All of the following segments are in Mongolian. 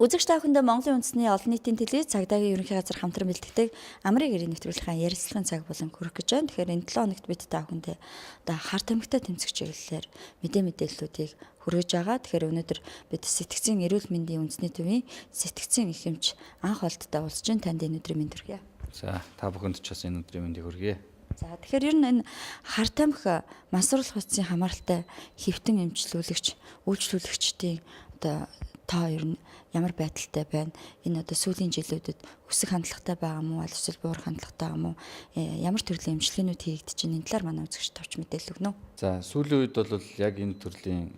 Үзэгч та бүхэндээ Монголын үндэсний олон нийтийн телевиз цагдаагийн ерөнхий газар хамтран бэлтгэдэг Амрыг ирийн нэвтрүүлгийн ярилцлагын цаг болон хүрэх гэж байна. Тэгэхээр энэ 7 хоногт бид та бүхэндээ одоо харт амьгтай тэмцэх чиглэлээр мэдээллүүдийг хүргэж байгаа. Тэгэхээр өнөөдөр бид сэтгцийн эрүүл мэндийн үндэсний төвийн сэтгцийн эхэмч анх олдтой уулзж байна. Танд энэ өдрийн мэнд хүргэе. За та бүхэнд ч бас энэ өдрийн мэндийг хүргэе. За тэгэхээр ер нь энэ харт амьх мансууруулах утсын хамааралтай хэвтэн эмчилүүлэгч, үйлчлүүлэгчдийн одоо та ер нь ямар байдалтай байна? Энэ одоо сүүлийн жилүүдэд өсөх хандлагатай байгаа мó, аль эсвэл буурах хандлагатай байгаа мó? Ямар төрлийн эмчилгээнүүд хийгдэж байна? Энэ талаар манай үзэгч тавч мэдээлэл өгнө үү? За сүүлийн үед бол яг энэ төрлийн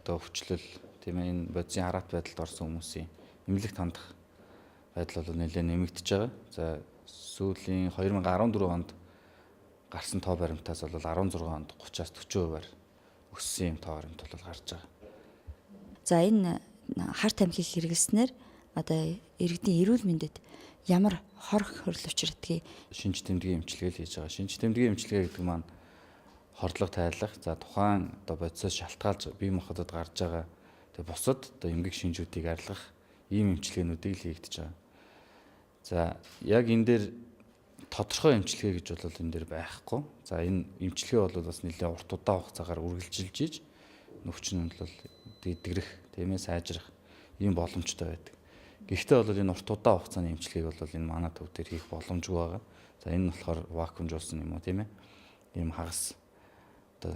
одоо өвчлөл тийм ээ энэ бодисын хараат байдалд орсон хүмүүсийн эмнэлэгт хандах байдал бол нэлээд нэмэгдэж байгаа. За сүүлийн 2014 онд гарсан тоо баримтаас бол 16 онд 30-аас 40%-аар өссөн юм тоо баримт бол гарч байгаа. За энэ харт амьхийг хэрэглэснээр одоо иргэдийн эрүүл мэндэд ямар хор хөрөл учирдгийг шинж тэмдгийн эмчилгээ хийж байгаа. Шинж тэмдгийн эмчилгээ гэдэг маань хордлого тайлах, за тухайн одоо бодисоос шалтгаалж бие махбодод гарч байгаа тэгээ бусад одоо эмгэг шинжүүдийг арилгах ийм эмчилгээнүүдийг л хийгдэж байгаа. За яг энэ дээр тодорхой эмчилгээ гэж бол энэ дээр байхгүй. За энэ эмчилгээ бол бас нэлээд урт удаан хугацаагаар үргэлжилж ийж нөхцөл нь бол дэдгэрэх, тийм ээ, сайжрах ийм боломжтой байдаг. Гэхдээ бол энэ урт удаан хугацааны эмчилгээг бол энэ манай төв дээр хийх боломжгүй байгаа. За энэ нь болохоор вакуумжуулсан юм уу, тийм ээ? Ийм хагас одоо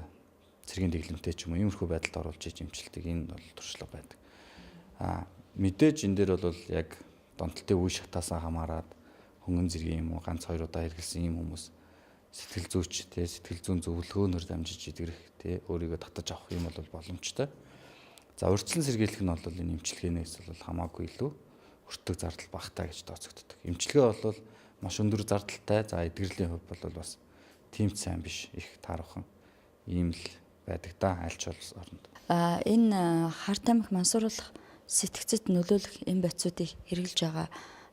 цэргийн дэглэмтэй ч юм уу иймэрхүү байдалд оруулж иж эмчилдэг энэ бол туршлага байдаг. Мэдээж энэ дээр бол яг донтолтын үе шатаасаа хамаарат хөнгөн зэргийн юм уу ганц 2 удаа хэрэглэсэн ийм хүмүүс сэтгэл зүйч, тий, сэтгэл зүйн зөвлөгөөнөөр дамжиж идэгрэх, тий, өөрийгөө татаж авах юм бол боломжтой. За урьдчилан сэргийлэх нь бол энэ эмчилгээнээс бол хамаагүй илүү өртөг зардал багтаа гэж тооцогддог. Эмчилгээ бол маш өндөр зардалтай. За эдгэрлийн хувь бол бас тийм ч сайн биш, их таархан ийм л байдаг да альч оронд. Энэ харт амьх мансууруулах сэтгцэд нөлөөлөх эм бодисуудыг хэрэгжилж байгаа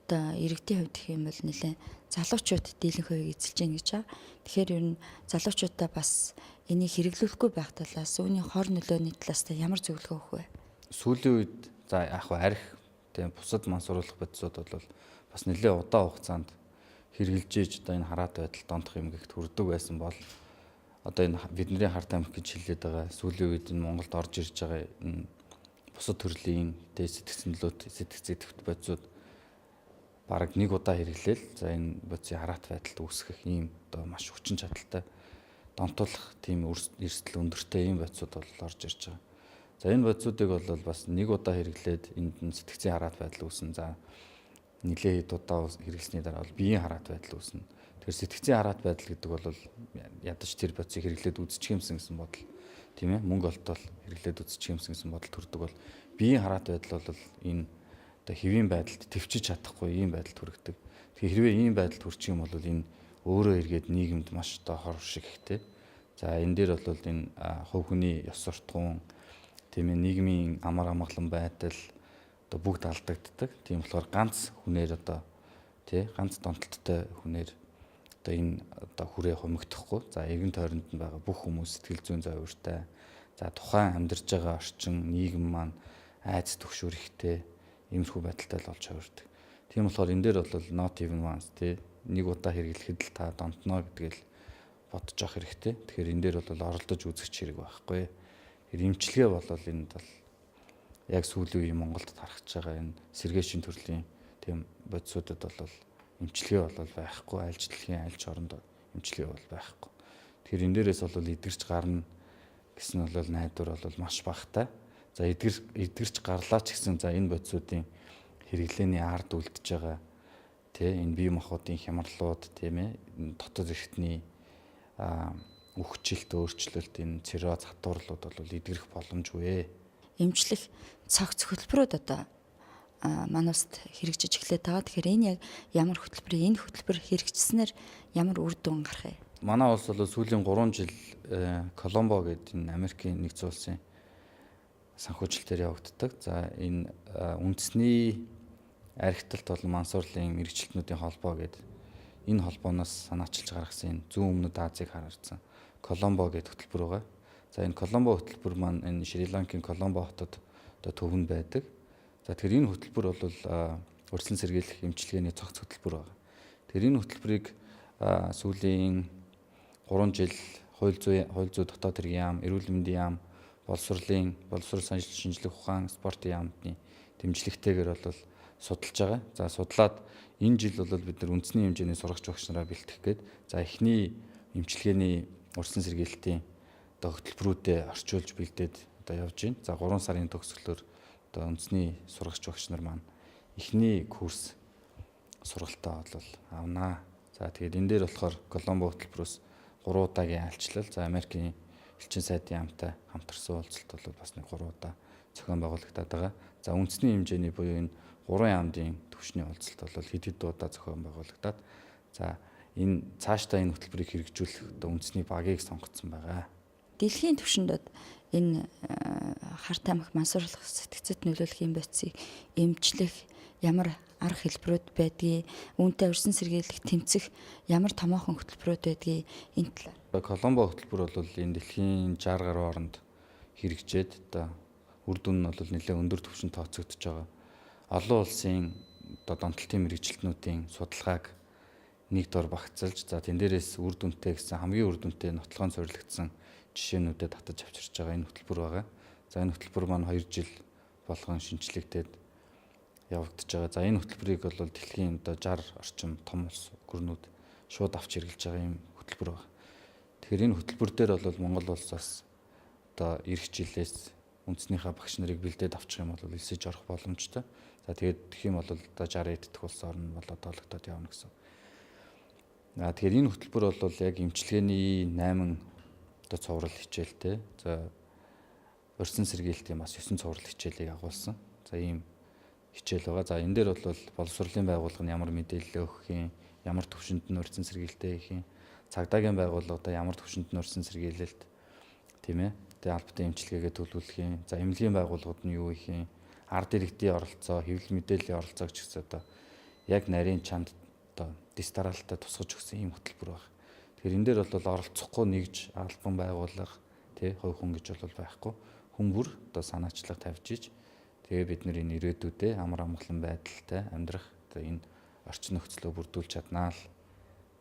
одоо иргэдийн хувьд гэх юм бол нэлээд залуучууд дийлэнх хувийг эзэлж гин гэж байгаа. Тэгэхээр ер нь залуучуудаа бас энийг хэрэглүүлэхгүй байх талаас үүний хор нөлөөний талаас та ямар зөвлөгөө өгөх вэ? Сүүлийн үед за яг арх тийм бусад мансууруулах бодисууд бол бас нэлээд удаан хугацаанд хэрэгжилж ийж одоо энэ хараат байдал дондох эмгэгт хүрдэг байсан бол одоо энэ бидний харт амьх гэж хэлээд байгаа сүүлийн үед энэ Монголд орж ирж байгаа энэ бусад төрлийн сэтгцэнлүүд сэтгцэд бодисууд бараг нэг удаа хэрэглээл за энэ бодисын хараат байдалд үүсгэх ийм одоо маш хүчин чадалтай донтуулах тийм эрсдэл өндөртэй ийм бодисууд бол орж ирж байгаа. За энэ бодисуудыг бол бас нэг удаа хэрэглээд энд нь сэтгцийн хараат байдал үүснэ. За нэлээд удаа хэрэглэсний дараа бол биеийн хараат байдал үүснэ. Тэгэхээр сэтгцийн хараат байдал гэдэг бол ядаж тэр бодисыг хэрэглээд үзчих юмсан гэсэн бодол тийм ээ мөнгө олтол хэрэглээд үзчих юмсан гэсэн бодол төрдөг бол биеийн хараат байдал бол энэ одоо хэвийн байдалд төвчиж чадахгүй ийм байдалд хүргэдэг. Тэгэхээр хэрвээ ийм байдалд хүрчих юм бол энэ өөрөө эргээд нийгэмд маш одоо хор шиг ихтэй. За энэ дээр бол энэ хувь хүний ёс суртахуун тийм ээ нийгмийн амар амгалан байдал одоо бүгд алдагддаг. Тийм болохоор ганц хүнээр одоо тий ганц донтолттой хүнээр одоо энэ одоо хүрээ хумигдахгүй. За эргэн тойронд нь байгаа бүх хүмүүс сэтгэл зүйн зовёртой. За тухайн амьдарч байгаа орчин нийгэм маань айц түгшүүр ихтэй иймэрхүү байдалтай л болж хувирдаг. Тийм болохоор энэ дээр бол not even once тий нэг удаа хэрэглэхэд л та донтно гэдгээл бодож авах хэрэгтэй. Тэгэхээр энэ дээр бол оролдож үзэх хэрэг байхгүй. Тэр эмчилгээ бол энд бол яг сүүлийн үеийн Монголд тархаж байгаа энэ сэргээшин төрлийн тийм бодисуудад бол эмчилгээ бол байхгүй, альж дэлхийн альж оронд эмчилгээ бол байхгүй. Тэгэхээр энэ дээрээс бол эдгэрч гарна гэсэн бол найдвар бол маш багатай. За эдгэрч гарлаа ч гэсэн за энэ бодисуудын хэрэглээний ард үлдэж байгаа тий энэ бие махбодын хямралууд тийм ээ дотоод эрхтний үхжилт өөрчлөлт энэ цирроз хатуурлууд бол эдгэрэх боломжгүй. Эмчлэх цогц хөтөлбөрүүд одоо манай улсад хэрэгжиж эхлэв байгаа. Тэгэхээр энэ яг ямар хөтөлбөр хэрэгжснээр ямар үр дүн гарах юм? Манай улс бол сүүлийн 3 жил Коломбо гэдэг энэ Америкийн нэгдсэн улсын санхүүжилтээр явагддаг. За энэ үндэсний архиталт бол мансуурлын мэрэгчлэтнүүдийн холбоо гэдэг энэ холбооноос санаачилж гаргасан энэ зүүн өмнөд Азийг харагдсан Коломбо гэдэг хөтөлбөр байгаа. За энэ Коломбо хөтөлбөр маань энэ Шри Ланкийн Коломбо хотод одоо төвөнд байдаг. За тэгэхээр энэ хөтөлбөр бол урьдчилан сэргийлэх эмчилгээний цогц хөтөлбөр байна. Тэгэхээр энэ хөтөлбөрийг сүүлийн 3 жил хууль зүйн дотоод хэргийн яам, эрүүл мэндийн яам, боловсролын шинжилгээ ухаан, спортын яамны дэмжлэгтэйгээр бол судалж байгаа. За судлаад энэ жил бол бид нар үндэсний хэмжээний сурагч багш нараа бэлтгэх гээд за эхний эмчилгээний урьдчилан сэргийлэлтийн хөтөлбөрүүдэд орчуулж бэлдээд явж байна. За 3 сарын төгсгөлөөр үндэсний сурагч багш нар маань эхний курс сургалтаа бол авнаа. За тэгээд энэ дээр болохоор Коломбо хөтөлбөрөөс 3 удаагийн альчлал, за Америкийн элчин сайдын яамтай хамтарсан уулзалт бол бас нэг 3 удаа зохион байгуулагдаад байгаа. За үндэсний хэмжээний буюу энэ 3 яамдын түвшний уулзалт бол хэд удаа зохион байгуулагдаад за энэ цаашдаа энэ хөтөлбөрийг хэрэгжүүлэх үндэсний багийг сонгогдсон байгаа. Дэлхийн түвшинд энэ Харт аймаг мансууруулах сэтгцэд нөлөөлөх юм байцыг эмчлэх ямар арга хэлбэрүүд байдгийг, үүнтэй урьдчилан сэргийлэх тэмцэх ямар томоохон хөтөлбөрүүд байдгийг энэ талаар. Коломбо хөтөлбөр бол энэ дэлхийн 60 гаруй оронд хэрэгжээд үр дүн нь бол нэлээд өндөр түвшинд тооцогдож байгаа. Олон улсын донтолтын мэрэгчлэтнүүдийн судалгааг нэг дор багцалж, за тэн дээрээс үр дүнтэй гэсэн хамгийн үр дүнтэй нотлохоон суурилагдсан жишээнүүдэд татаж авчирч байгаа энэ хөтөлбөр байгаа. За энэ хөтөлбөр маань 2 жил болгон шинжилэгдээд явагдаж байгаа. За энэ хөтөлбөрийг бол дэлхийн 60 орчим том улс гүрнүүд шууд авч хэрэглэж байгаа юм хөтөлбөр байна. Тэгэхээр энэ хөтөлбөр дээр бол Монгол улс бас эх жилээс үндэснийхээ багш нарыг бэлдээд авчих юм бол элсэж орох боломжтой. За тэгээд тэгэх юм бол 60 эддэх улс орн бол тоологдоод явна гэсэн. Тэгэхээр энэ хөтөлбөр бол яг эмчилгээний 8 цуврал хичээлтэй. За урьдчилан сэргийлэлтийн бас 9 цуврал хичээлийг агуулсан. За ийм хичээл байгаа. За энэ дээр бол боловсролын байгууллага нь ямар мэдээлэл өгөх юм, ямар төвшөнд нь урьдчилан сэргийлэлтэй хийх юм, цагдаагийн байгууллагуудаа ямар төвшөнд нь урьдчилан сэргийлэлт тийм ээ. Тэгээ албатай эмчилгээгээ төлөвлөх юм. За эмнэлгийн байгууллагууд нь юу их юм, ард иргэдийн оролцоо, хэвлэл мэдээллийн оролцоог ч гэсэн яг нарийн чамд дистаралтай тусгаж өгсөн ийм хөтөлбөр байна. Тэгэхээр энэ дээр бол оролцохгүй нэгж албан байгууллага тий хувь хүн гэж бол байхгүй. Хүн бүр санаачлага тавьж иж тэгээ бид нар энэ ирээдүйдээ амар амгалан байдалтай амьдрах энэ орчин нөхцөлөө бүрдүүлж чаднаа л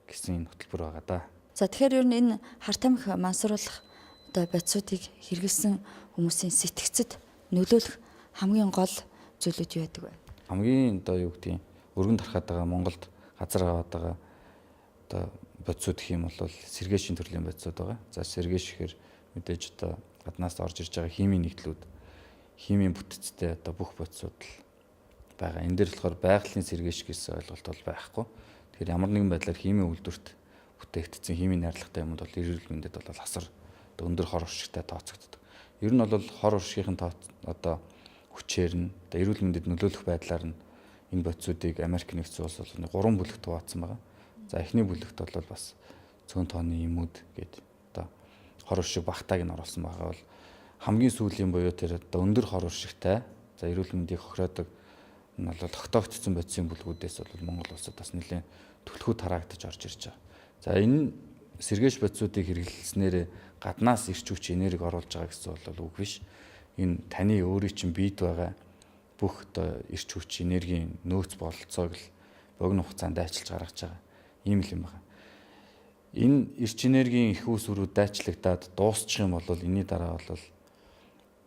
гэсэн энэ хөтөлбөр байгаа да. За тэгэхээр ер нь энэ Харт аймаг мансууруулах бодисуудыг хэрэгэлсэн хүмүүсийн сэтгцэд нөлөөлөх хамгийн гол зүйлүүд юу байдаг вэ? Хамгийн юу гэдгийг өргөн тархаад байгаа Монголд газар аваад байгаа бодисууд гэх юм бол сэргээшийн төрлийн бодисууд байгаа. За сэргээш гэхээр мэдээж гаднаас орж ирж байгаа химийн нэгдлүүд, химийн бүтцтэй бүх бодисууд л байгаа. Энэ дээр болохоор байгалийн сэргээш гэсэн ойлголт бол байхгүй. Тэгэхээр ямар нэгэн байдлаар химийн үйлдвэрт бүтээгдсэн химийн найрлагатай юмуд бол эрүүл мэндэд бол асар өндөр хор уршигтай тооцогддог. Ер нь бол хор уршигын хүчээр нь эрүүл мэндэд нөлөөлөх байдлаар нь энэ бодисуудыг Америк нэгдсэн улс бол 3 бүлэгт хуваацсан байгаа. За эхний бүлэгт бол бас цөөн тооны эмүүд гээд хор уршиг багтааг нь оруулсан байгаа бол хамгийн сүүлийн буюу тэр өндөр хор уршигтай за эрүүл мэндийг хохироодог нь бол тогтоогдсон бодисын бүлгүүдээс бол Монгол улсад бас нэлээд түлхүү тараагдаж орж ирж байгаа. За энэ сэргээш бодисуудыг хэрэглэснээр гаднаас ирч хүч энерги оруулж байгаа гэсэн бол үг биш. Энэ таны өөрийн чинь бийд байгаа бүх ирч хүч энергийн нөөц бололцоог л богино хугацаанд дайчилж гаргаж байгаа. Ийм л юм байна. Энэ эрч энергийн их үүсвэрүүд дайчлагдаад дуусчих юм бол энэний дараа бол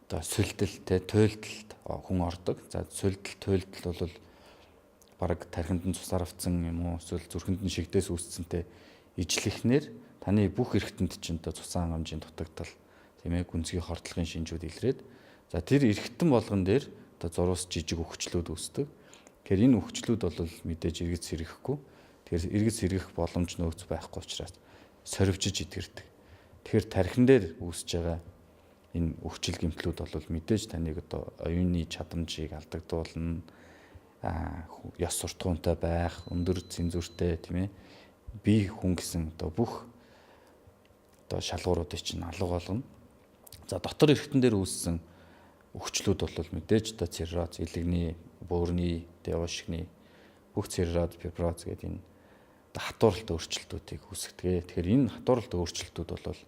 сүлдэлтэй туйлдалд хүн ордог. За сүлдэл туйлдал бол бараг тархинд нь цусаар авцсан юм уу эсвэл зүрхэнд нь шигдээс үүсцэнтэй ижлэхнэр таны бүх эргэнтэнд чинь цусан хангамжийн дутагдал тийм ээ гүнзгий хордлогын шинжүүд илрээд за тэр эргэтэн болгон дээр зурус жижиг өвчлүүд үүсдэг. Тэгэхээр энэ өвчлүүд бол мэдээж эргэж сэргэхгүй. Тэгэхээр эргэж сэргэх боломж нөөц байхгүй учраас сорвжиж идэрдэг. Тэгэхээр тархин дээр үүсэж байгаа энэ өвчл гэмтлүүд бол мэдээж таныг оюуны чадамжийг алдагдуулна. Ёс суртахуунтай байх, өндөр цензуртэй тийм ээ бие хүн гэсэн бүх шалгууруудыг чинь алга болгоно. За дотор эргэтэн дээр үүссэн өвчлүүд бол мэдээж цирроз, элегний, бөөрийн, уушигны бүх цирроз, фиброз гэдэг энэ хатууралтай өөрчлөлтүүдийг үүсгэдэг. Тэгэхээр энэ хатууралтай өөрчлөлтүүд бол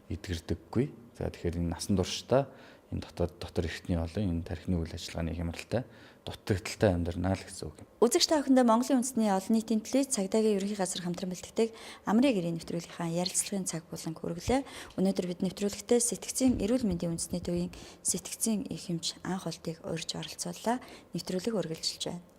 эдгэрдэггүй. За тэгэхээр энэ насан туршдаа энэ дотор эрхтний болон энэ тархины үйл ажиллагааны хямралтай дутагдaltaй амьдрнаа л гэсэн үг юм. Үзэгч та бүхэндээ Монголын үндэсний олон нийтийн телевиз цагдаагийн ерөнхий газар хамтран бэлтгэдэг Амрын гэрийн нэвтрүүлгийнхаа ярилцлагын цаг болон хүргэлээ. Өнөөдөр бид нэвтрүүлэгтээ сэтгцийн эрүүл мэндийн үндэсний төвийн сэтгцийн их хэмж анх олтыг урьж оролцууллаа. Нэвтрүүлэг үргэлжилж байна.